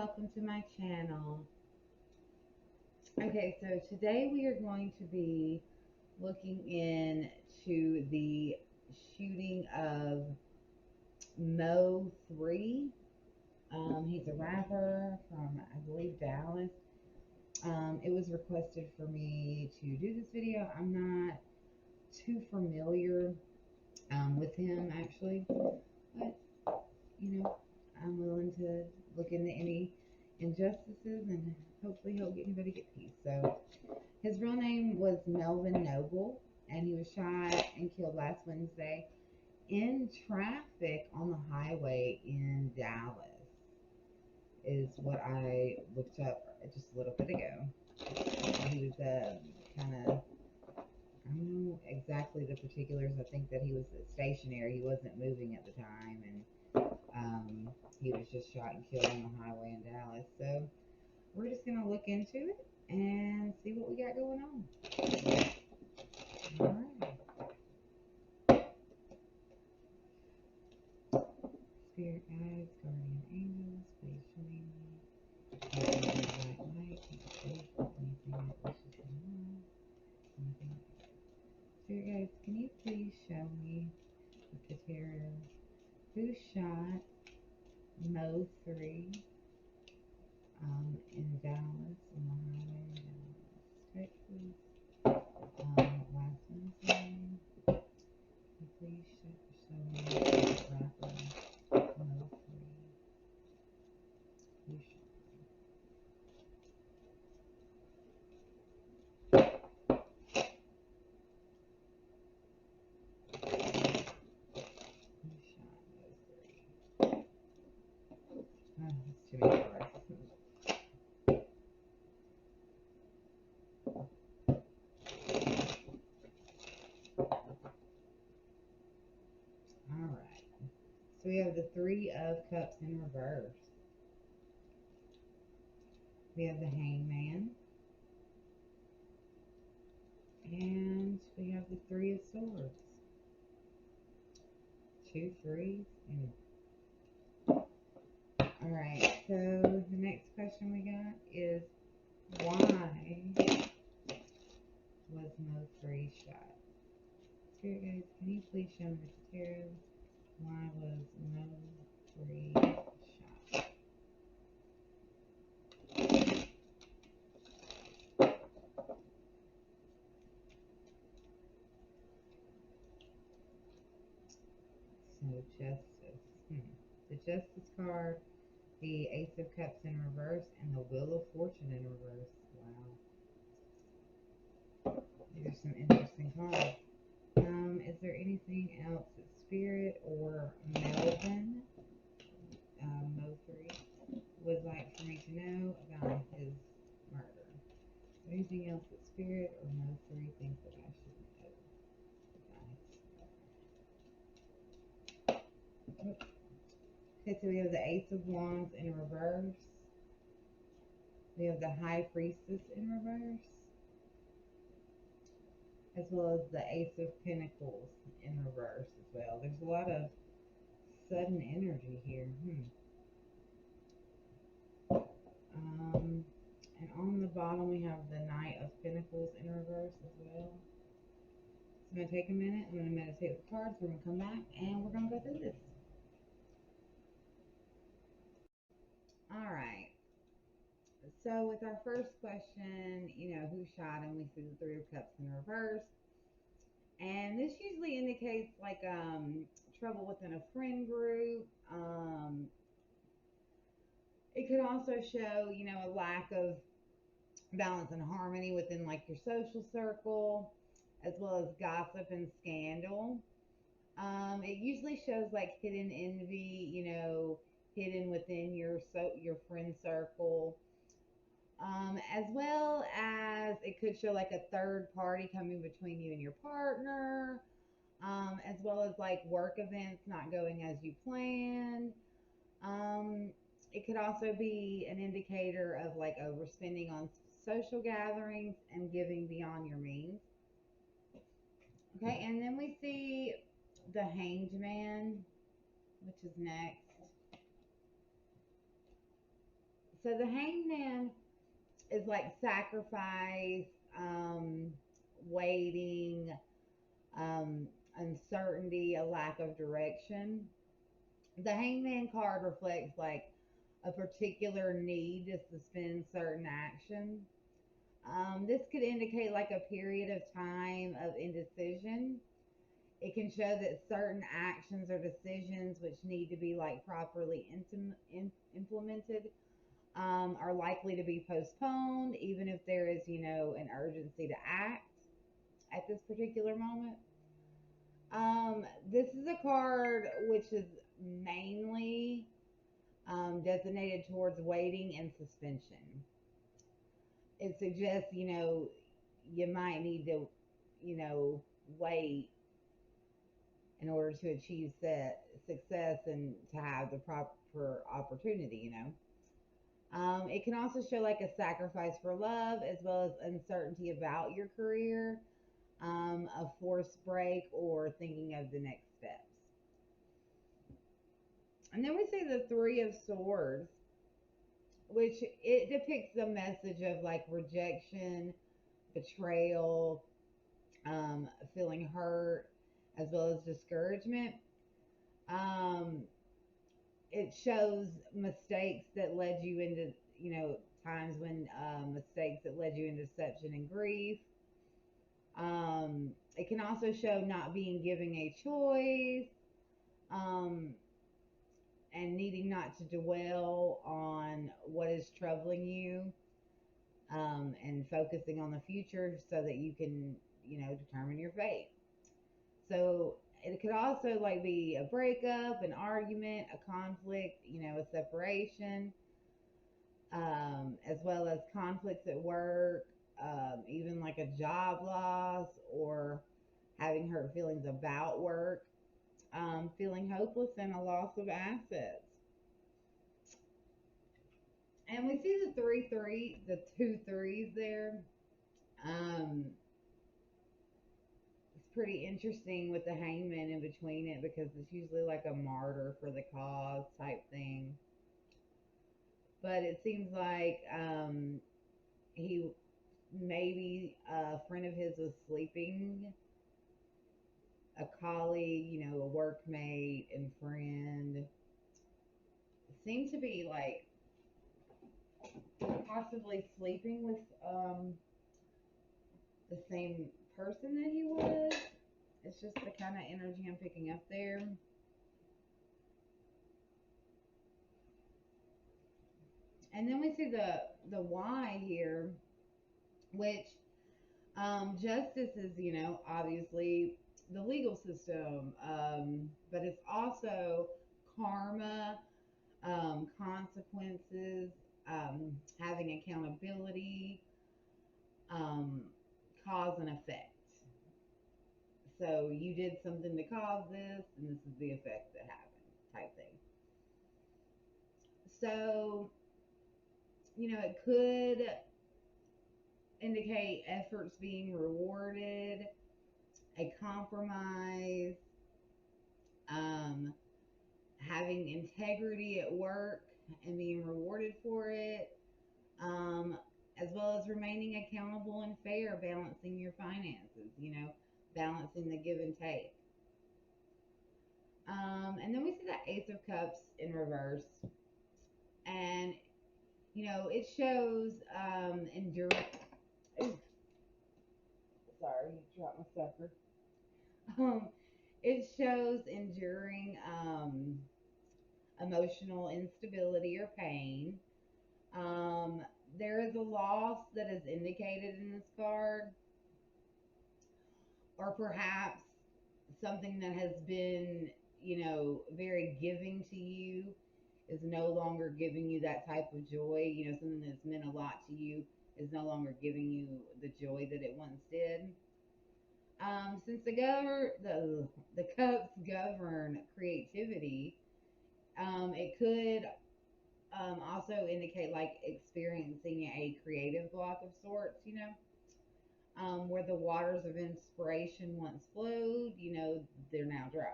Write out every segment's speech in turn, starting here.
welcome to my channel. Okay, so today we are going to be looking into the shooting of Mo3. He's a rapper from, I believe, Dallas. It was requested for me to do this video. I'm not too familiar with him actually, but I'm willing to look into any injustices and hopefully he'll get anybody get peace. So his real name was Melvin Noble, and he was shot and killed last Wednesday in traffic on the highway in Dallas, is what I looked up just a little bit ago. He was kind of, I don't know exactly the particulars. I think that he was stationary. He wasn't moving at the time, and he was just shot and killed on the highway in Dallas. So we're just going to look into it and see what we got going on. All right. Spirit guides, guardian angels, please join me. White light, take space, anything that wishes to know. Anything. Spirit guides, can you please show me with the tarot who shot Mo3 in Dallas, on the highway in Dallas, Texas, last Wednesday? Please show me the rapper Mo3 who shot Mo3. Oh, that's too many cards. Alright. So we have the Three of Cups in reverse. We have the Hangman. And we have the Three of Swords. Two threes. Alright, so the next question we got is, why was Mo3 shot? Spirit guys, can you please show me the tarot? Why was Mo3 shot? So Justice. The Justice card, the Ace of Cups in reverse, and the Wheel of Fortune in reverse. Wow. These are some interesting cards. Is there anything else that Spirit or Melvin, Mo3, would like for me to know about his murder? Is there anything else that Spirit or Mo3 thinks that I should know about his murder? Okay, so we have the Ace of Wands in reverse. We have the High Priestess in reverse, as well as the Ace of Pentacles in reverse as well. There's a lot of sudden energy here. And on the bottom we have the Knight of Pentacles in reverse as well. So I'm going to take a minute. I'm going to meditate with the cards. We're going to come back and we're going to go through this. Alright. So with our first question, who shot him? We see the Three of Cups in reverse. And this usually indicates like trouble within a friend group. It could also show, a lack of balance and harmony within like your social circle, as well as gossip and scandal. It usually shows like hidden envy, hidden within your friend circle. As well as it could show like a third party coming between you and your partner, as well as like work events not going as you planned. It could also be an indicator of like overspending on social gatherings and giving beyond your means. Okay, and then we see the Hanged Man, which is next. So the hangman is like sacrifice, waiting, um, uncertainty, a lack of direction. The hangman card reflects like a particular need to suspend certain action. This could indicate like a period of time of indecision. It can show that certain actions or decisions which need to be like properly implemented are likely to be postponed, even if there is, an urgency to act at this particular moment. This is a card which is mainly designated towards waiting and suspension. It suggests, you might need to, wait in order to achieve success and to have the proper opportunity. It can also show like a sacrifice for love as well as uncertainty about your career, a forced break, or thinking of the next steps. And then we see the Three of Swords, which it depicts the message of like rejection, betrayal, feeling hurt, as well as discouragement. Um, it shows mistakes that led you into, times when mistakes that led you into deception and grief. It can also show not being given a choice, um, and needing not to dwell on what is troubling you, and focusing on the future so that you can, determine your fate. So it could also like be a breakup, an argument, a conflict, a separation, as well as conflicts at work, even like a job loss or having hurt feelings about work, feeling hopeless and a loss of assets. And we see the two threes there. Um, it's pretty interesting with the hangman in between it because it's usually like a martyr for the cause type thing. But it seems like he maybe a friend of his was sleeping, a colleague, a workmate and friend. Seemed to be like possibly sleeping with the same person that he was. It's just the kind of energy I'm picking up there. And then we see the Y here, which justice is, obviously the legal system, but it's also karma, consequences, having accountability, um, cause and effect. So you did something to cause this, and this is the effect that happened, type thing. So, it could indicate efforts being rewarded, a compromise, um, having integrity at work and being rewarded for it, um, as well as remaining accountable and fair, balancing your finances, balancing the give and take. And then we see the Ace of Cups in reverse, and it shows endurance. Ooh, sorry, dropped my sucker. Um, it shows enduring emotional instability or pain. Um, there is a loss that is indicated in this card, or perhaps something that has been, very giving to you is no longer giving you that type of joy. Something that's meant a lot to you is no longer giving you the joy that it once did. Since the cups govern creativity, it could also indicate like experiencing a creative block of sorts. Where the waters of inspiration once flowed, they're now dry.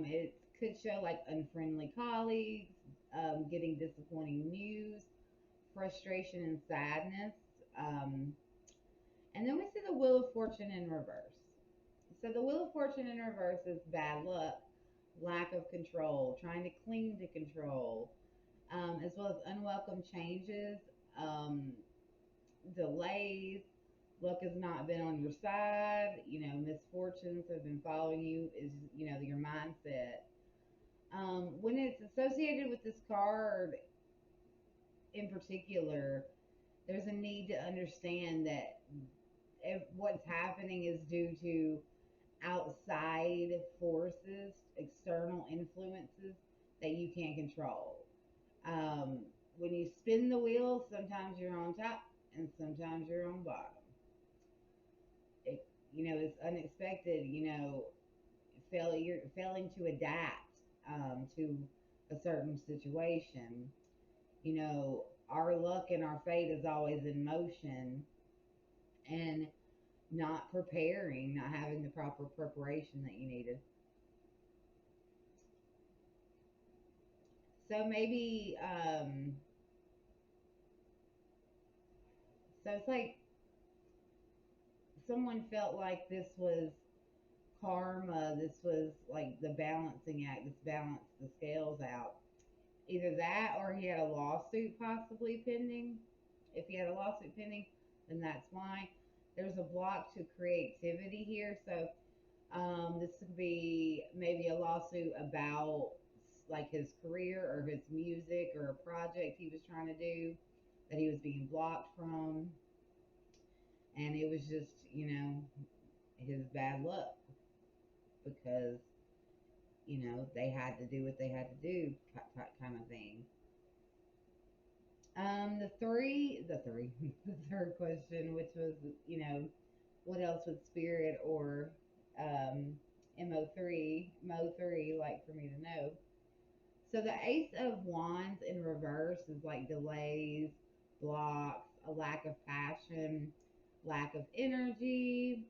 It could show like unfriendly colleagues, getting disappointing news, frustration and sadness. Um, and then we see the Wheel of Fortune in reverse. So the Wheel of Fortune in reverse is bad luck, lack of control, trying to cling to control, as well as unwelcome changes, um, delays. Luck has not been on your side. Misfortunes have been following you. Is your mindset. When it's associated with this card in particular, there's a need to understand that if what's happening is due to outside forces, external influences that you can't control. Um, when you spin the wheel, sometimes you're on top and sometimes you're on bottom. It's unexpected. Failing to adapt to a certain situation. Our luck and our fate is always in motion, and not preparing, not having the proper preparation that you needed. So maybe, so it's like someone felt like this was karma, this was like the balancing act, this balanced the scales out. Either that or he had a lawsuit possibly pending. If he had a lawsuit pending, then that's why. There's a block to creativity here. So this could be maybe a lawsuit about like his career or his music or a project he was trying to do that he was being blocked from. And it was just, his bad luck because, they had to do what they had to do kind of thing. The third question, which was, what else would spirit or um, Mo3 like for me to know? So the Ace of Wands in reverse is like delays, blocks, a lack of passion, lack of energy,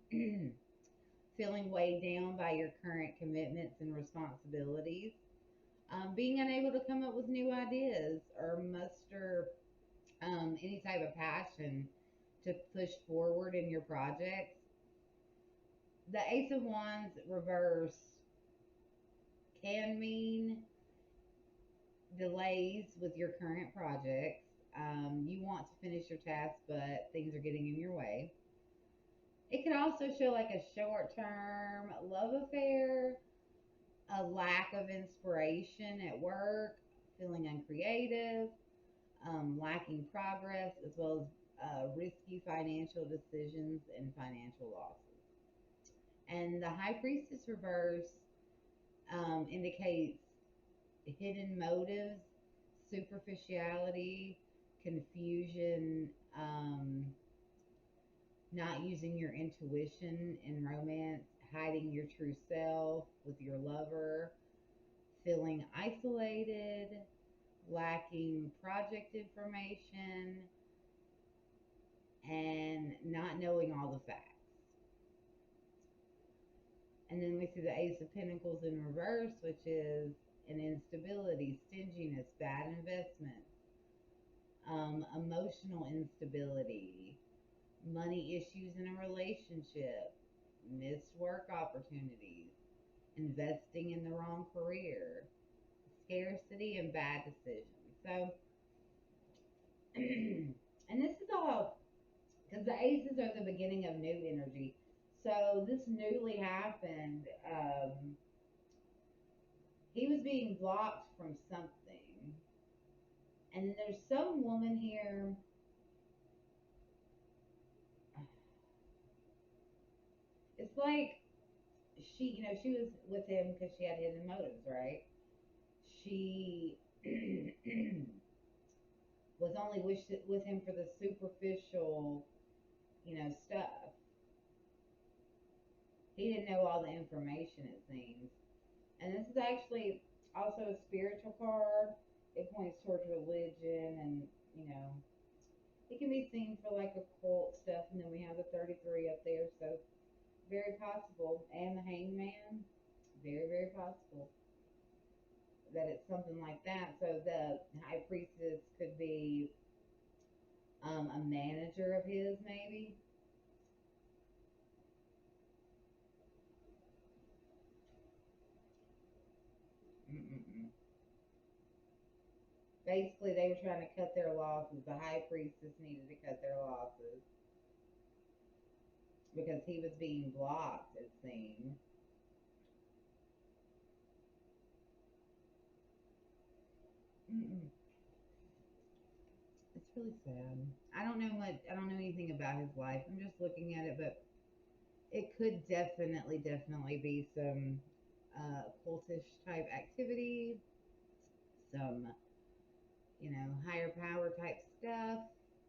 feeling weighed down by your current commitments and responsibilities, being unable to come up with new ideas or muster any type of passion to push forward in your projects. The Ace of Wands reverse can mean delays with your current projects. You want to finish your task, but things are getting in your way. It could also show like a short term love affair, a lack of inspiration at work, feeling uncreative, lacking progress, as well as risky financial decisions and financial losses. And the High Priestess reverse indicates hidden motives, superficiality, confusion, not using your intuition in romance, hiding your true self with your lover, feeling isolated, lacking project information, and not knowing all the facts. And then we see the Ace of Pentacles in reverse, which is an instability, stinginess, bad investments, emotional instability, money issues in a relationship, missed work opportunities, investing in the wrong career, scarcity, and bad decisions. So, and this is all because the aces are the beginning of new energy. So this newly happened. He was being blocked from something, and there's some woman here. It's like she was with him because she had hidden motives, right? She was only with him for the superficial, stuff. He didn't know all the information, it seems. And this is actually also a spiritual card. It points towards religion and, you know, it can be seen for like occult stuff. And then we have the 33 up there. So very possible. And the hangman, very, very possible. that it's something like that. So the high priestess could be a manager of his, maybe. Mm-mm-mm. Basically, they were trying to cut their losses. The high priestess needed to cut their losses because he was being blocked, it seemed. Mm-mm. It's really sad. I don't know much. I don't know anything about his life. I'm just looking at it, but it could definitely be some cultish type activity, some higher power type stuff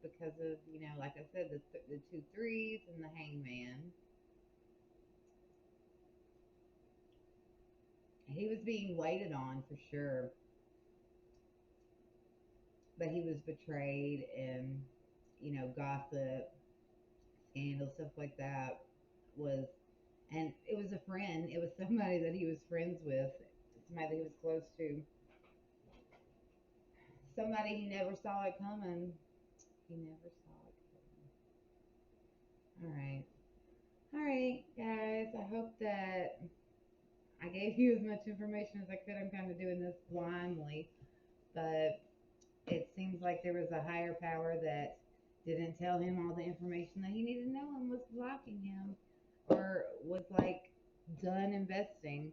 because of like I said, the two threes and the hangman. He was being waited on for sure, but he was betrayed and gossip, scandal, stuff like that was, and it was a friend. It was somebody that he was friends with, somebody that he was close to, somebody he never saw it coming. He never saw it coming. All right, guys. I hope that I gave you as much information as I could. I'm kind of doing this blindly, but it seems like there was a higher power that didn't tell him all the information that he needed to know and was blocking him or was like done investing.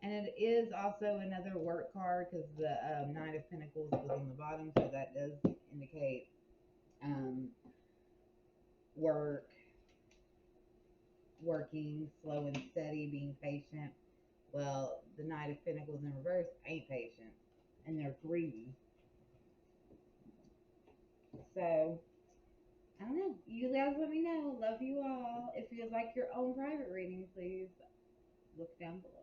And it is also another work card because the Knight of Pentacles was on the bottom, so that does indicate um, work, working, slow and steady, being patient. Well, the Knight of Pentacles in reverse ain't patient, and they're greedy. So I don't know. You guys let me know. Love you all. If you'd like your own private reading, please look down below.